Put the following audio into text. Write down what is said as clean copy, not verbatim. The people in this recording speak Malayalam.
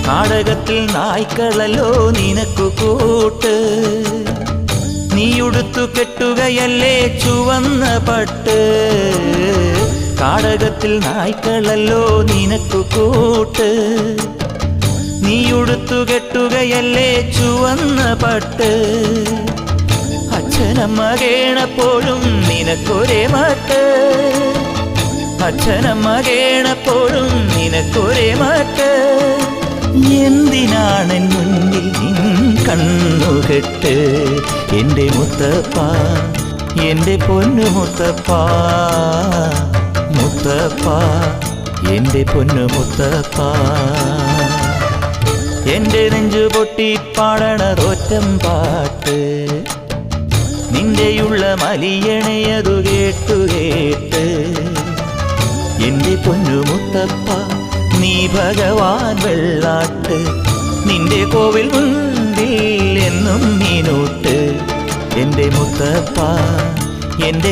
നാടകത്തിൽ നായ്ക്കളല്ലോ നിനക്കു കൂട്ട്. നീയുടുത്തു കെട്ടുകയല്ലേ ചുവന്ന പട്ട്. നാടകത്തിൽ നായ്ക്കളല്ലോ നിനക്കു കൂട്ട്. നീയുടുത്തു കെട്ടുകയല്ലേ ചുവന്ന പട്ട്. അച്ഛനമ്മ കേണപ്പോഴും നിനക്കൊരേ മട്ട്. അച്ഛനമ്മ കേണപ്പോഴും നിനക്കൊരേ മട്ട്. എന്തിനാണെൻ മുന്നിൽ നിൻ കണ്ണുകെട്ട്. എൻ്റെ മുത്തപ്പ, എൻ്റെ പൊന്നു മുത്തപ്പ, മുത്തപ്പ, എൻ്റെ പൊന്നു മുത്തപ്പ. എൻ്റെ നെഞ്ചു പൊട്ടി പാടണതൊറ്റം പാട്ട്. നിന്റെയുള്ള മലിയണയതു കേട്ടു കേട്ട്. എൻ്റെ പൊന്നു മുത്തപ്പ, നീ ഭഗവാൻ വെള്ളാട്ട്. നിന്റെ കോവിൽ മുൻപിൽ എന്നും മീനൂട്ട്. എൻ്റെ മുത്തപ്പ, എൻ്റെ